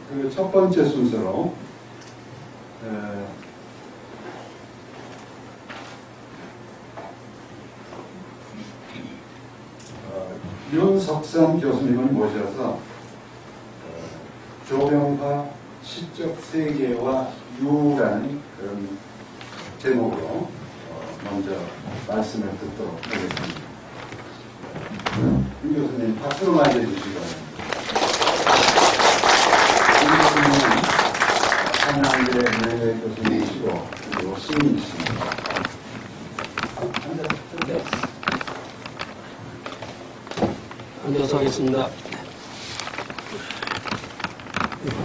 그 첫 번째 순서로 윤석삼 교수님을 모셔서 조병화 시적 세계와 유라는 그런 제목으로 먼저 말씀을 듣도록 하겠습니다. 윤 교수님 박수로 맞이해 주시기 바랍니다. 윤 교수님은 한양대 명예 교수님이시고 그리고 시민이십니다. 앉아서 하겠습니다.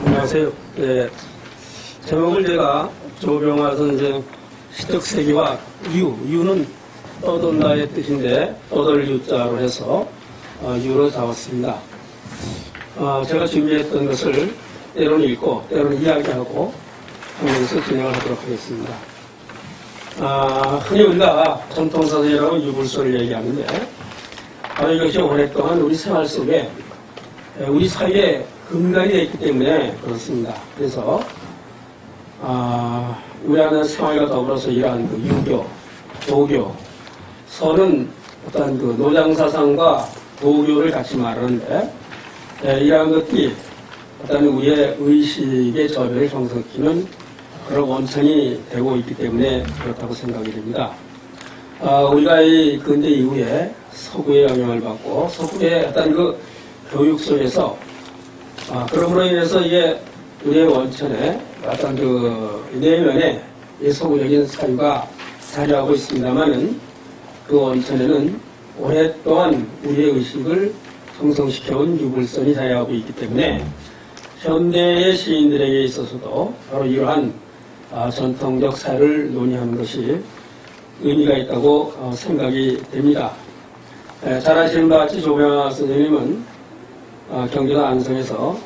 안녕하세요. 네, 제목을 제가 조병화 선생 시적 세계와 유는 떠돈다의 뜻인데 떠돌 유자로 해서 유로 잡았습니다. 제가 준비했던 것을 때로는 읽고 때로는 이야기하고 하면서 진행을 하도록 하겠습니다. 흔히 우리가 전통사상이라고 유불소를 얘기하는데 바로 이것이 오랫동안 우리 생활 속에 우리 사회에 근간이 되어 있기 때문에 그렇습니다. 그래서 우리 안에 생활과 더불어서 이러한 그 유교, 도교, 서는 어떤 그 노장사상과 도교를 같이 말하는데 이러한 것들이 어떤 우리의 의식의 저변을 형성시키는 그런 원천이 되고 있기 때문에 그렇다고 생각이 됩니다. 우리가 이 근대 이후에 서구의 영향을 받고 서구의 어떤 그 교육 속에서 그럼으로 인해서 이게 우리의 원천에 어떤 그 내면에 이 서구적인 사유가 자리하고 있습니다만은 그 원천에는 오랫동안 우리의 의식을 형성시켜온 유불선이 자리하고 있기 때문에 현대의 시인들에게 있어서도 바로 이러한 전통적 사유를 논의하는 것이 의미가 있다고 생각이 됩니다. 잘 아시는 바와 같이 조병화 선생님은 경기도 안성에서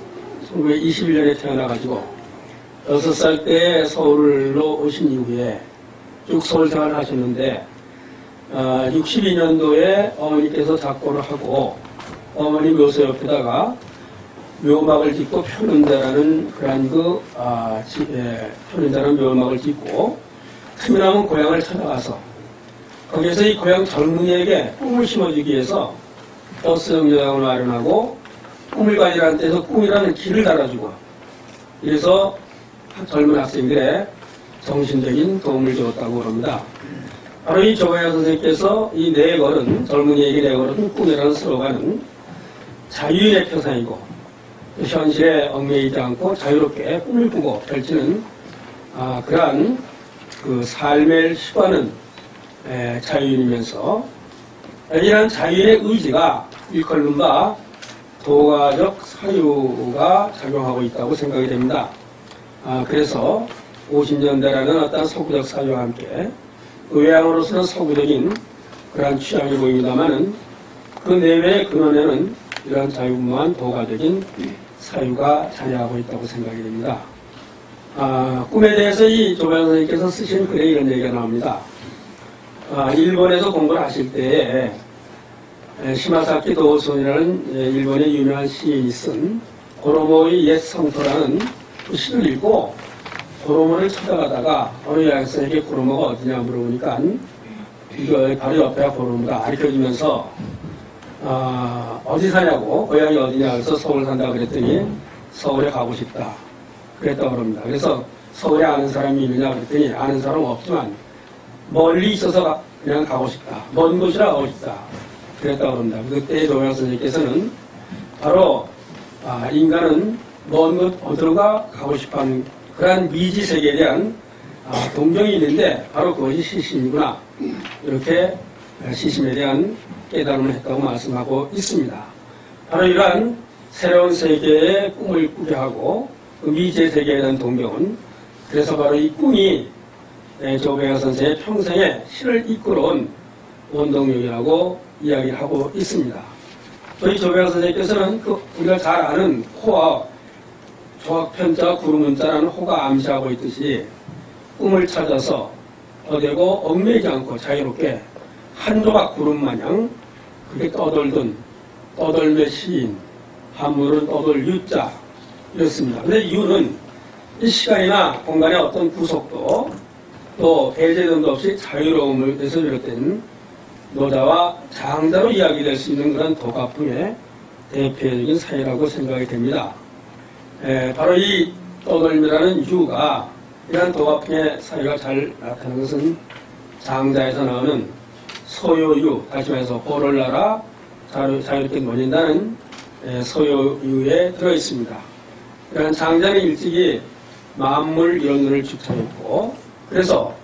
1921년에 태어나가지고 6살 때 서울로 오신 이후에 쭉 서울 생활을 하셨는데 62년도에 어머니께서 작고를 하고 어머니 묘소 옆에다가 묘막을 짓고 표는다라는 그러한 표는다라는 묘막을 짓고 틈이 나면 고향을 찾아가서 거기에서 이 고향 젊은이에게 꿈을 심어주기 위해서 버스 정류장을 마련하고 꿈을 가지라는 데서 꿈이라는 길을 달아주고 그래서 젊은 학생들의 정신적인 도움을 주었다고 합니다. 바로 이 조병화 선생님께서 이 네 걸은 젊은이에게 네 걸은 꿈이라는 슬로건은 자유의 표상이고 현실에 얽매이지 않고 자유롭게 꿈을 꾸고 펼치는 그러한 그 삶의 시간은 자유인이면서 이러한 자유의 의지가 일컬는 바 도가적 사유가 작용하고 있다고 생각이 됩니다. 그래서 50년대라는 어떤 서구적 사유와 함께 의외양으로서는 서구적인 그러한 취향이 보입니다만은 그 내외의 근원에는 이러한 자유분만 도가적인 사유가 자리하고 있다고 생각이 됩니다. 꿈에 대해서 이 조병화 선생님께서 쓰신 글에 이런 얘기가 나옵니다. 일본에서 공부를 하실 때에 시마사키 도호손이라는 일본의 유명한 시인이 쓴 고로모의 옛 성토라는 그 시를 읽고 고로모를 찾아가다가 어느 여학생에게 고로모가 어디냐 물어보니까 이거 바로 옆에 고로모가 가르쳐주면서 어디 사냐고 고향이 어디냐 그래서 서울 산다 그랬더니 서울에 가고 싶다 그랬다고 합니다. 그래서 서울에 아는 사람이 있느냐 그랬더니 아는 사람 없지만 멀리 있어서 그냥 가고 싶다. 먼 곳이라 가고 싶다. 그랬다고 합니다. 그때 조병화 선생님께서는 바로 인간은 먼 곳 어디로가 가고 싶어하는 그러한 미지 세계에 대한 동경이 있는데 바로 그것이 시심이구나. 이렇게 시심에 대한 깨달음을 했다고 말씀하고 있습니다. 바로 이러한 새로운 세계의 꿈을 꾸게 하고 그 미지의 세계에 대한 동경은 그래서 바로 이 꿈이 조병화 선생의 평생에 시를 이끌어온 원동력이라고 이야기를 하고 있습니다. 저희 조병화 선생님께서는 우리가 잘 아는 호와 조학편자와 구름문자라는 호가 암시하고 있듯이 꿈을 찾아서 어되고 얽매이지 않고 자유롭게 한 조각 구름 마냥 그게 떠돌매 시인, 한물은 떠돌 유자, 이렇습니다. 근데 이유는 이 시간이나 공간의 어떤 구속도 또 배제 등도 없이 자유로움에서 비롯된 노자와 장자로 이야기될 수 있는 그런 도가풍의 대표적인 사회라고 생각이 됩니다. 바로 이 떠돌미라는 유가 이러한 도가풍의 사회가 잘 나타나는 것은 장자에서 나오는 소요유, 다시 말해서 보를 날아 자유롭게 노린다는 소요유에 들어있습니다. 이러한 장자는 일찍이 만물 이론을 주창했고, 그래서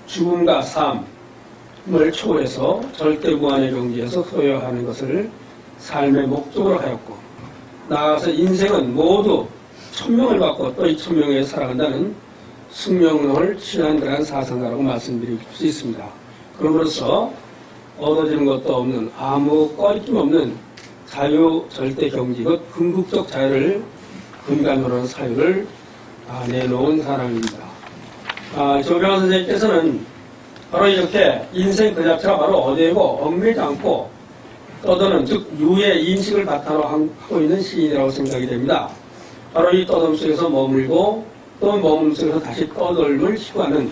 죽음과 삶을 초월해서 절대무한의 경지에서 소요하는 것을 삶의 목적으로 하였고, 나아가서 인생은 모두 천명을 받고 또 이 천명에 살아간다는 숙명론을 취한 그러한 사상가라고 말씀드릴 수 있습니다. 그럼으로써 얻어지는 것도 없는 아무 꺼리낌 없는 자유 절대 경지, 그 궁극적 자유를 근간으로 하는 사유를 내놓은 사람입니다. 조병환 선생님께서는 바로 이렇게 인생 그 자체가 바로 어디에고 얽매이지 않고 떠도는, 즉 유의 인식을 바탕으로 하고 있는 시인이라고 생각이 됩니다. 바로 이 떠돌 속에서 머물고 또 머물 속에서 다시 떠돌을 시도하는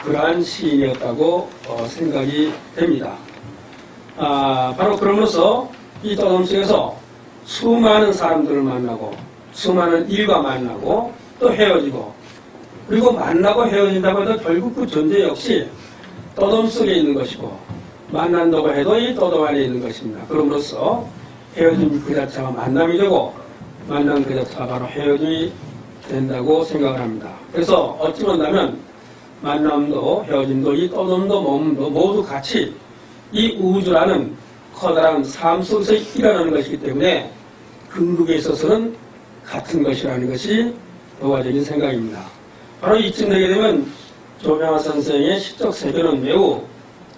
그러한 시인이었다고 생각이 됩니다. 바로 그러면서 이 떠돌 속에서 수많은 사람들을 만나고 수많은 일과 만나고 또 헤어지고, 그리고 만나고 헤어진다고 해도 결국 그 존재 역시 떠돔 속에 있는 것이고 만난다고 해도 이 떠돔 안에 있는 것입니다. 그럼으로써 헤어짐 그 자체가 만남이 되고 만남 그 자체가 바로 헤어짐이 된다고 생각을 합니다. 그래서 어찌 본다면 만남도 헤어짐도 이 떠돔도 몸도 모두 같이 이 우주라는 커다란 삶 속에서 일어나는 것이기 때문에 근극에 있어서는 같은 것이라는 것이 도가적인 생각입니다. 바로 이쯤 되게 되면 조병환 선생의 시적 세계는 매우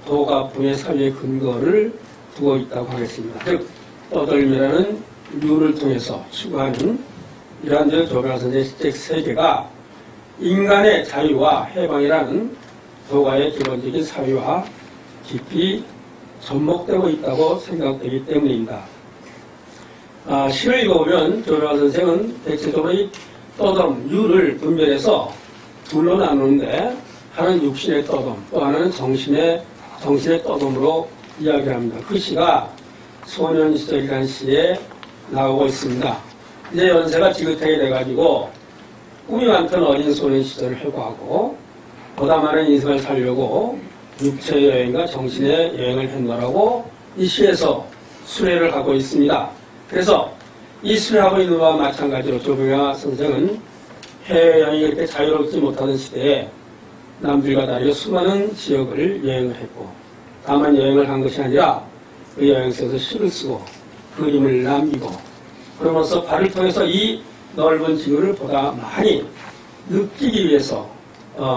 도가풍의 사유의 근거를 두고 있다고 하겠습니다. 즉 떠돌미라는 류를 통해서 추구하는 이러한 조병환 선생의 시적 세계가 인간의 자유와 해방이라는 도가의 기본적인 사유와 깊이 접목되고 있다고 생각되기 때문입니다. 시를 읽어보면 조병환 선생은 대체적으로 이 떠돔, 유를 분별해서 둘로 나누는데 하나는 육신의 떠돔, 또 하나는 정신의 떠돔으로 이야기합니다. 그 시가 소년 시절이라는 시에 나오고 있습니다. 이제 연세가 지긋하게 돼가지고 꿈이 많던 어린 소년 시절을 회고하고 보다 많은 인생을 살려고 육체의 여행과 정신의 여행을 했노라고 이 시에서 수레를 하고 있습니다. 그래서 이 수레하고 있는 바와 마찬가지로 조병환 선생은 해외여행이 이렇게 자유롭지 못하던 시대에 남들과 다르게 수많은 지역을 여행을 했고, 다만 여행을 한 것이 아니라 그 여행 속에서 시를 쓰고 그림을 남기고, 그러면서 발을 통해서 이 넓은 지구를 보다 많이 느끼기 위해서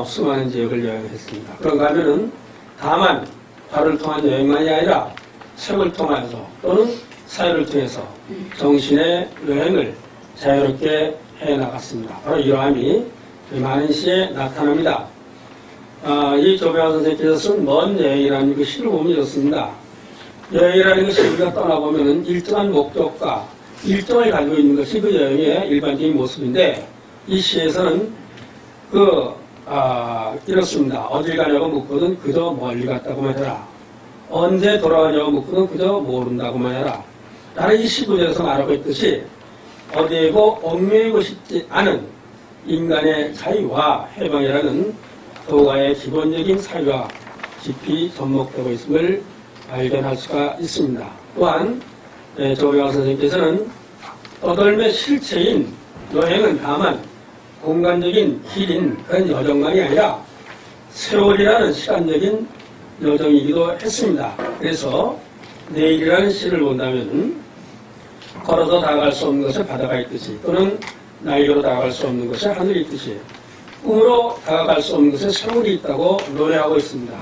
수많은 지역을 여행했습니다. 그런가 하면은 다만 발을 통한 여행만이 아니라 책을 통해서 또는 사회를 통해서 정신의 여행을 자유롭게 해나갔습니다. 바로 이러함이 많은 시에 나타납니다. 이 조병환 선생님께서 쓴 먼 여행이라는 그 시를 보면 이렇습니다. 여행이라는 것이 우리가 떠나보면 일정한 목적과 일정을 가지고 있는 것이 그 여행의 일반적인 모습인데, 이 시에서는 이렇습니다. 어딜 가냐고 묻거든 그저 멀리 갔다고만 해라. 언제 돌아가냐고 묻거든 그저 모른다고만 해라. 라는 이 시구절에서 말하고 있듯이 어디에고 얽매이고 싶지 않은 인간의 자유와 해방이라는 도가의 기본적인 사유와 깊이 접목되고 있음을 발견할 수가 있습니다. 또한 조병환 선생님께서는 떠돌매 실체인 여행은 다만 공간적인 길인 그런 여정만이 아니라 세월이라는 시간적인 여정이기도 했습니다. 그래서 내일이라는 시를 본다면 걸어서 다가갈 수 없는 것에 바다가 있듯이, 또는 날개로 다가갈 수 없는 것에 하늘이 있듯이 꿈으로 다가갈 수 없는 것에 세월이 있다고 노래하고 있습니다.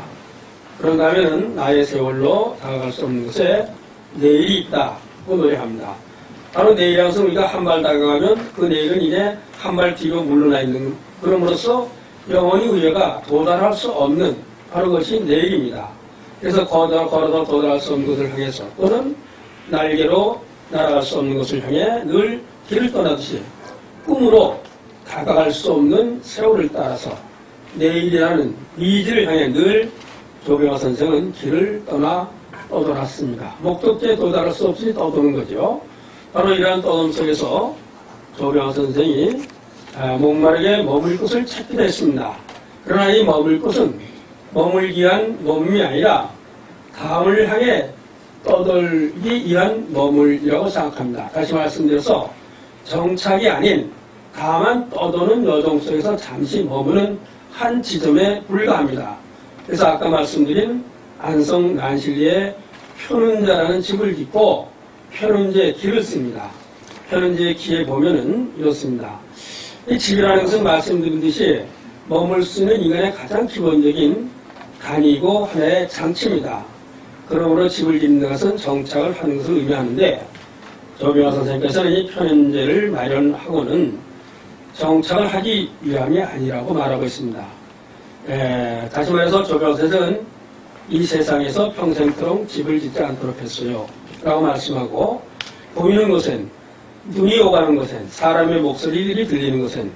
그런가 하면 나의 세월로 다가갈 수 없는 것에 내일이 있다고 노래합니다. 바로 내일이라는 것은 우리가 한 발 다가가면 그 내일은 이제 한 발 뒤로 물러나 있는, 그럼으로써 영원히 우리가 도달할 수 없는 바로 그것이 내일입니다. 그래서 걸어서 도달할 수 없는 것을 향해서, 또는 날개로 날아갈 수 없는 것을 향해 늘 길을 떠나듯이 꿈으로 다가갈 수 없는 세월을 따라서 내일이라는 미지를 향해 늘 조병화 선생은 길을 떠돌았습니다. 목적지에 도달할 수 없이 떠도는 거죠. 바로 이러한 떠돌 속에서 조병화 선생이 목마르게 머물 곳을 찾기도 했습니다. 그러나 이 머물 곳은 머물기 위한 머물이 아니라 다음을 향해 떠돌기 위한 머물이라고 생각합니다. 다시 말씀드려서 정착이 아닌 다만 떠도는 여정 속에서 잠시 머무는 한 지점에 불과합니다. 그래서 아까 말씀드린 안성 난실리에 표는자라는 집을 짓고 표는제 기를 씁니다. 표는제 기에 보면은 이렇습니다. 이 집이라는 것은 말씀드린 듯이 머물 수 있는 인간의 가장 기본적인 단위이고 하나의 장치입니다. 그러므로 집을 짓는 것은 정착을 하는 것을 의미하는데 조병화 선생님께서는 이 표현제를 마련하고는 정착을 하기 위함이 아니라고 말하고 있습니다. 다시 말해서 조병화 선생은 이 세상에서 평생토록 집을 짓지 않도록 했어요. 라고 말씀하고 보이는 곳엔 눈이 오가는 곳엔 사람의 목소리들이 들리는 곳엔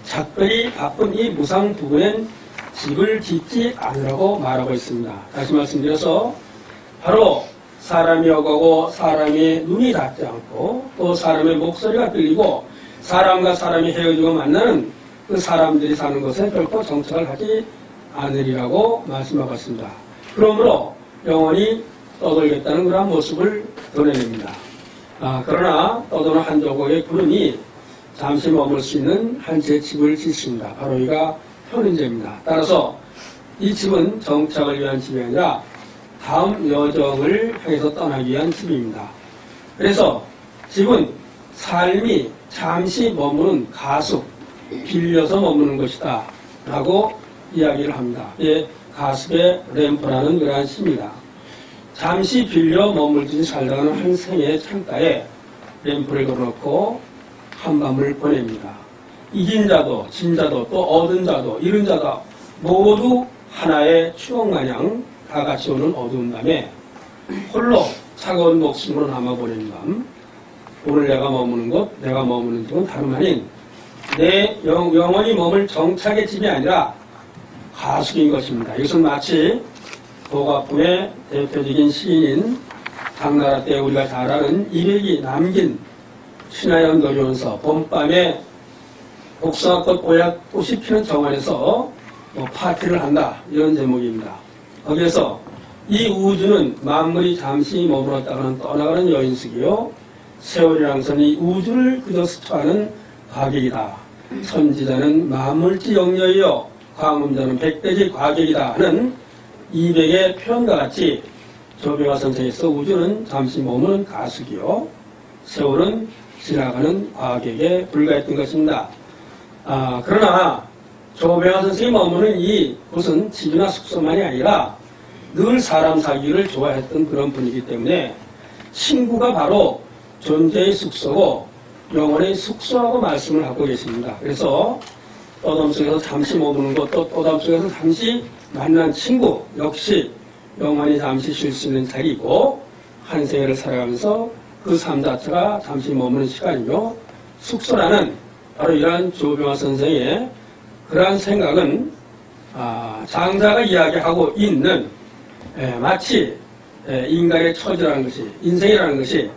작별이 바쁜 이 무상 부근엔 집을 짓지 않으라고 말하고 있습니다. 다시 말씀드려서 바로 사람이 오가고 사람의 눈이 닿지 않고 또 사람의 목소리가 들리고 사람과 사람이 헤어지고 만나는 그 사람들이 사는 곳에 결코 정착을 하지 않으리라고 말씀하고 있습니다. 그러므로 영원히 떠돌겠다는 그런 모습을 드러냅니다. 그러나 떠도는 한 조국의 군인이 잠시 머물 수 있는 한 채 집을 짓습니다. 바로 이가 표는제입니다. 따라서 이 집은 정착을 위한 집이 아니라 다음 여정을 향해서 떠나기 위한 집입니다. 그래서 집은 삶이 잠시 머무는 가숙, 빌려서 머무는 것이다 라고 이야기를 합니다. 가숙의 램프라는 그러한 시입니다. 잠시 빌려 머물듯이 살다가는 한 생의 창가에 램프를 걸어놓고 한밤을 보냅니다. 이긴 자도 진 자도 또 얻은 자도 잃은 자도 모두 하나의 추억 마냥 다 같이 오는 어두운 밤에 홀로 차가운 목숨으로 남아보낸 밤, 오늘 내가 머무는 곳, 내가 머무는 집은 다름 아닌 내 영원히 머물 정착의 집이 아니라 가숙인 것입니다. 이것은 마치 도가풍의 대표적인 시인인 당나라 때 우리가 잘 아는 이백이 남긴 신하연 노리원서 봄밤에 복숭아꽃 보약꽃이 피는 정원에서 파티를 한다 이런 제목입니다. 거기에서 이 우주는 만물이 잠시 머물렀다가는 떠나가는 여인숙이요 세월이라는 것은 이 우주를 그저 스쳐가는 과객이다. 선지자는 만물지 영녀이요 광음자는 백대지 과객이다 하는 이백의 표현과 같이 조병화 선생에서 우주는 잠시 머무는 가숙이요 세월은 지나가는 과객에 불과했던 것입니다. 그러나 조병화 선생이 머무는 이곳은 집이나 숙소만이 아니라 늘 사람 사귀기를 좋아했던 그런 분이기 때문에 친구가 바로 존재의 숙소고 영혼의 숙소라고 말씀을 하고 계십니다. 그래서 떠담 속에서 잠시 머무는 것, 또 떠담 속에서 잠시 만난 친구 역시 영원히 잠시 쉴 수 있는 자리이고 한 생애를 살아가면서 그 삶 자체가 잠시 머무는 시간이며 숙소라는 바로 이러한 조병화 선생의 그러한 생각은 장자가 이야기하고 있는 마치 인간의 처지라는 것이 인생이라는 것이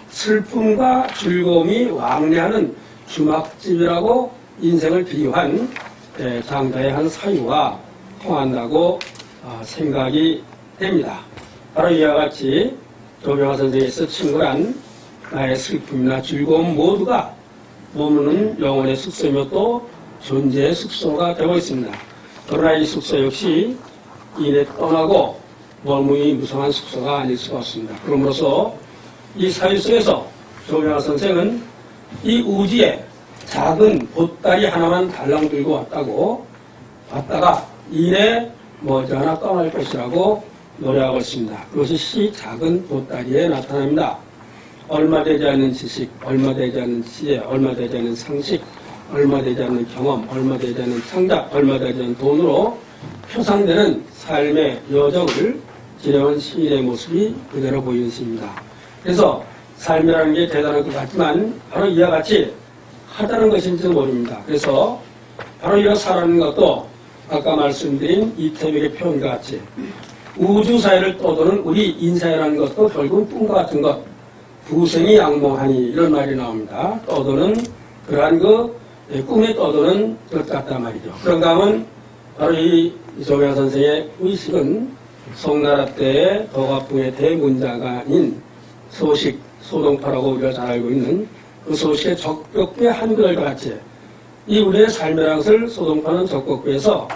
슬픔과 즐거움이 왕래하는 주막집이라고 인생을 비유한 장자의 한 사유가 통한다고 생각이 됩니다. 바로 이와 같이 조병화 선생에서 친구란 나의 슬픔이나 즐거움 모두가 머무는 영혼의 숙소이며 또 존재의 숙소가 되고 있습니다. 그러나 이 숙소 역시 이내 떠나고 머무기 무성한 숙소가 아닐 수가 없습니다. 그러므로서 이 사유 속에서 조병화 선생은 이 우주에 작은 보따리 하나만 달랑 들고 왔다가 이내 머지않아 떠날 것이라고 노래하고 있습니다. 그것이 시 작은 보따리에 나타납니다. 얼마 되지 않는 지식, 얼마 되지 않는 지혜, 얼마 되지 않는 상식, 얼마 되지 않는 경험, 얼마 되지 않는 창작, 얼마 되지 않는 돈으로 표상되는 삶의 여정을 지내온 시인의 모습이 그대로 보이는 시입니다. 그래서 삶이라는 게 대단한 것 같지만 바로 이와 같이 하다는 것인지도 모릅니다. 그래서 바로 이렇사라는 것도 아까 말씀드린 이태백의 표현과 같이 우주 사회를 떠도는 우리 인생이라는 것도 결국은 꿈과 같은 것, 부생이 양몽하니 이런 말이 나옵니다. 떠도는 그러한 꿈에 떠도는 것 같단 말이죠. 그런가 하면 바로 이 조배화 선생의 의식은 송나라 때의 도갑궁의 대문자가인 소식, 소동파라고 우리가 잘 알고 있는 그 소식의 적격부의 한글과 같이 이 우리의 삶이라는 것을 소동파는 적격부에서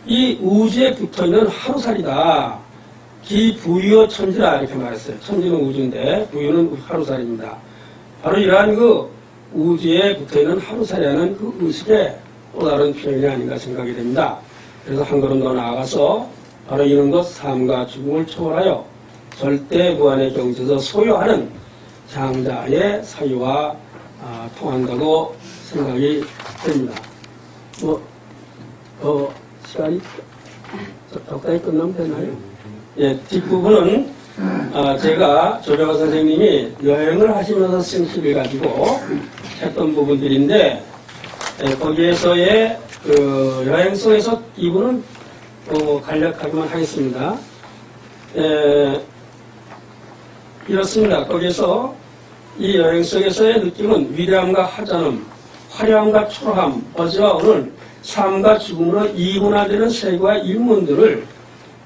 이 우주에 붙어있는 하루살이다. 기부유어 천지라 이렇게 말했어요. 천지는 우주인데 부유는 하루살입니다. 바로 이러한 우주에 붙어있는 하루살이라는 그 의식의 또 다른 표현이 아닌가 생각이 됩니다. 그래서 한 걸음 더 나아가서 바로 이런 것 삶과 죽음을 초월하여 절대 무한의 경지에서 소유하는 장자의 사유와 통한다고 생각이 됩니다. 시간이 적당히 끝나면 되나요? 예, 뒷부분은 제가 조배화 선생님이 여행을 하시면서 쓴 시를 가지고 했던 부분들인데 거기에서의 여행 속에서 이분은 간략하게만 하겠습니다. 이렇습니다. 거기에서 이 여행 속에서의 느낌은 위대함과 하찮음, 화려함과 초라함, 어제와 오늘 삶과 죽음으로 이분화되는 세계와 인문들을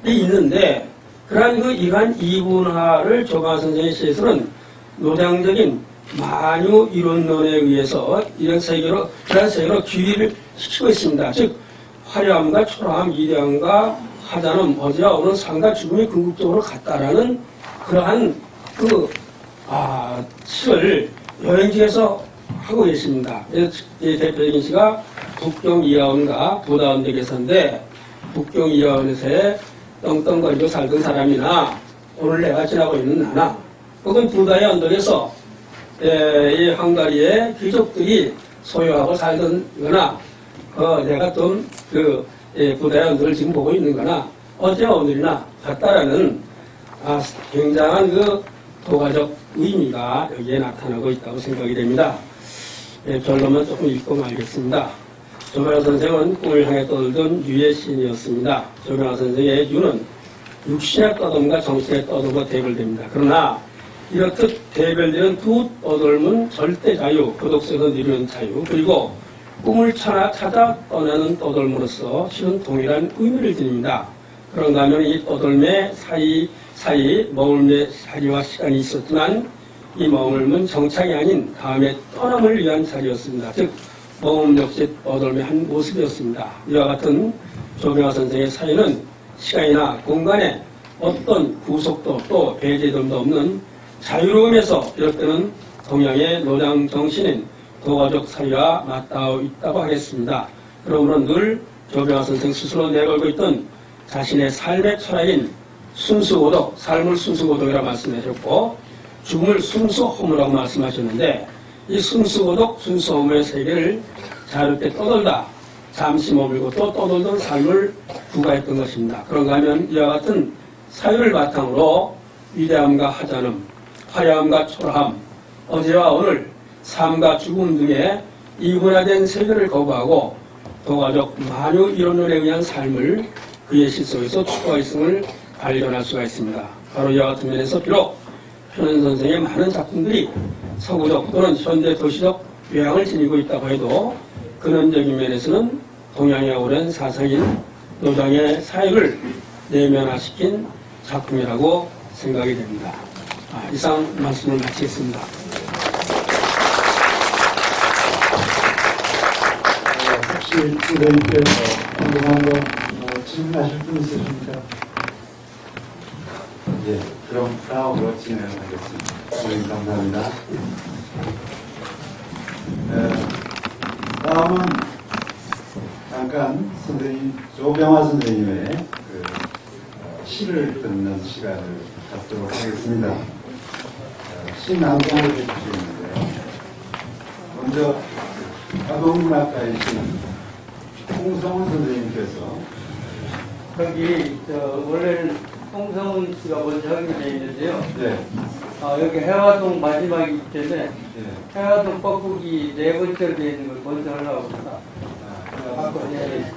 있는데 그러한 이러한 이분화를 조배화 선생의 시에서는 노장적인 만유 이론론에 의해서 이런 세계로 귀리를 시키고 있습니다. 즉 화려함과 초라함, 위대함과 하찮음, 어제와 오늘 삶과 죽음이 궁극적으로 같다라는 그러한 시를 여행지에서 하고 계십니다. 대표적인 시가 북경이하원과 부다운대계서인데 북경이하원에서의 떵떵거리고 살던 사람이나 오늘 내가 지나고 있는 나나 혹은 부다의 언덕에서 이 헝가리의 귀족들이 소유하고 살던 거나 내가 좀 부다의 언덕을 지금 보고 있는 거나 어제와 오늘이나 같다라는 굉장한 도가적 의미가 여기에 나타나고 있다고 생각이 됩니다. 결론만 조금 읽고 말겠습니다. 조배화 선생은 꿈을 향해 떠들던 유의 신이었습니다. 조배화 선생의 유는 육신의 떠돔과 정신의 떠돔과 대별됩니다. 그러나 이렇듯 대별되는 두 떠돌문 절대 자유, 고독에서 누리는 자유, 그리고 꿈을 찾아 떠나는 떠돌므로서 실은 동일한 의미를 지닙니다. 그런가 하면 이 떠돌매 사이 머물매 자리와 시간이 있었지만 이 머물면 정착이 아닌 다음에 떠남을 위한 자리였습니다. 즉 머물 역시 떠돌매 한 모습이었습니다. 이와 같은 조배화 선생의 사유는 시간이나 공간에 어떤 구속도 또 배제됨도 없는 자유로움에서 비롯되는 동양의 노장 정신인 도가적 사유와 맞닿아 있다고 하겠습니다. 그러므로 늘 조배화 선생 스스로 내걸고 있던 자신의 삶의 철학인 순수고독, 삶을 순수고독이라고 말씀하셨고 죽음을 순수호무라고 말씀하셨는데 이 순수고독, 순수호무의 세계를 자유롭게 떠돌다 잠시 머물고 또 떠돌던 삶을 부과했던 것입니다. 그런가 하면 이와 같은 사유를 바탕으로 위대함과 하찮음, 화려함과 초라함, 어제와 오늘, 삶과 죽음 등의 이분화된 세계를 거부하고 도가적 만유 이론론에 의한 삶을 그의 시 속에서 추구하였음을 발견할 수가 있습니다. 바로 이와 같은 면에서 비록 현은 선생의 많은 작품들이 서구적 또는 현대 도시적 외향을 지니고 있다고 해도 근원적인 면에서는 동양의 오랜 사상인 노장의 사역을 내면화시킨 작품이라고 생각이 됩니다. 이상 말씀을 마치겠습니다. 혹시 선생님께서 궁금한 거 질문하실 분 있으십니까? 예, 그럼 다음으로 진행하겠습니다. 선생님 감사합니다. 다음은 잠깐 선생님 조병화 선생님의 시를 듣는 시간을 갖도록 하겠습니다. 시 낭송을 해주시는데요. 먼저 가동문학가이신 홍성훈 선생님께서 거기 원래는 홍성훈 씨가 먼저 하게 되어 있는데요. 네. 여기 해화동 마지막이기 때문에 예. 해화동 뻐꾸기 네 번째로 되어 있는 걸 먼저 하려고 합니다. 예.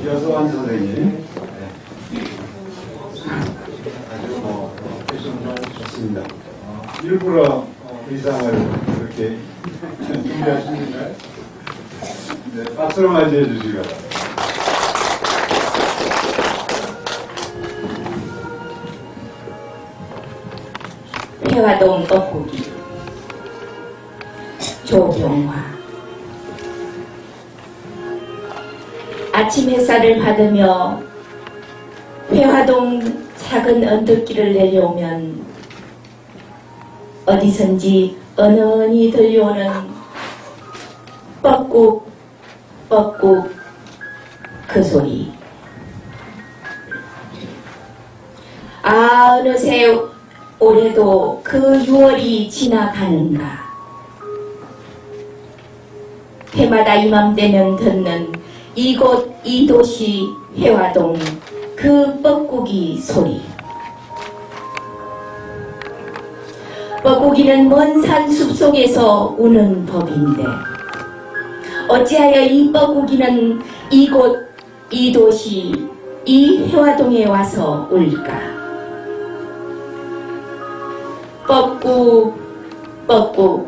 여서환 선생님, 아주 패션 좋습니다. 일부러 의상을 그렇게 준비하시는가요? 네, 박수로 맞이해 주시기 바랍니다. 해화동 뻐꾸기 조경화. 아침 햇살을 받으며 회화동 작은 언덕길을 내려오면 어디선지 은은히 들려오는 뻐꾹 뻐꾹 그 소리. 아, 어느새 올해도 그 6월이 지나가는가. 해마다 이맘때면 듣는 이곳 이 도시 해화동 그 뻐꾸기 소리. 뻐꾸기는 먼 산 숲속에서 우는 법인데 어찌하여 이 뻐꾸기는 이곳 이 도시 이 해화동에 와서 울까. 뻐꾹 뻐꾹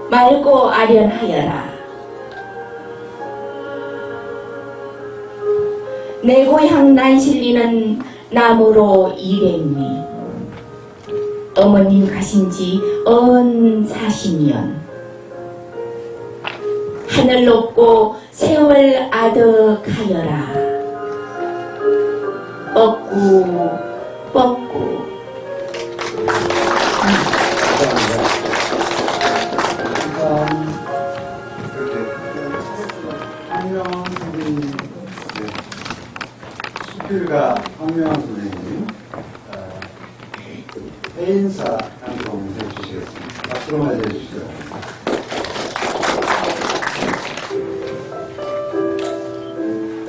맑고 아련하여라. 내 고향 난실리는 나무로 200리. 어머님 가신지 언 40년. 하늘 높고 세월 아득하여라. 뻐꾹 뻐꾹. 황명환 선생님, 수필가 황명환 선생님, 해인사 방송해 주시겠습니다. 박수로 맞이해 주시죠.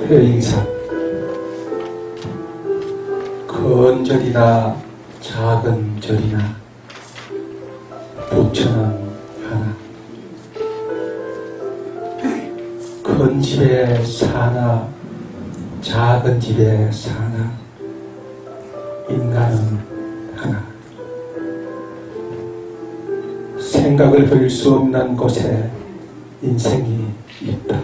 해인사. 큰 절이나 작은 절이나 부처는 하나. 큰 집에 사나 작은 집에 사나 인간은 하나. 생각을 할 수 없는 곳에 인생이 있다.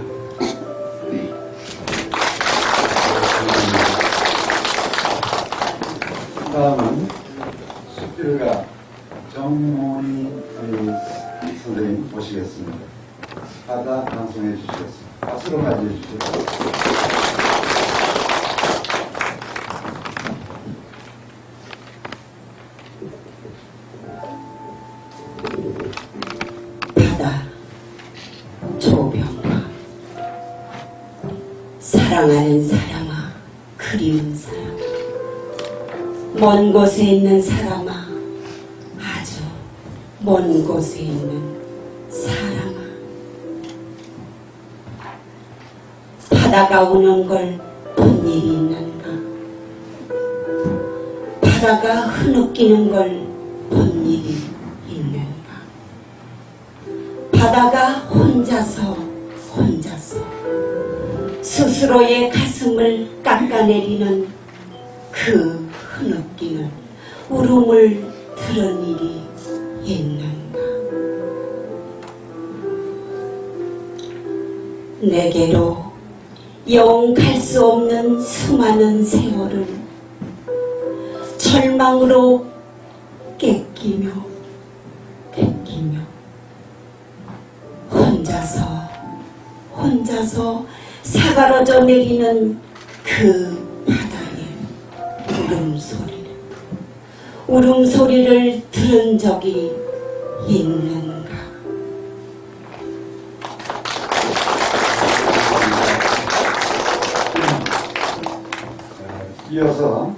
다음은 수필가 정모니 선생님 모시겠습니다. 바다 방송해 주시겠습니다. 박수로 맞이해 주시죠. 바다 조병화. 사랑하는 사람아, 그리운 사람. 먼 곳에 있는 사람아, 아주 먼 곳에 있는 사람아. 바다가 우는 걸 본 일이 있는가? 바다가 흐느끼는 걸 본 일이 있는가? 바다가 혼자서 스스로의 가슴을 깎아내리는 그 흐느끼는 울음을 들은 일이 있는가? 내게로 영 갈 수 없는 수많은 세월을 절망으로 뺏기며 혼자서 사가러져 내리는 그 바다의 울음소리를 들은 적이 있는가? 이어서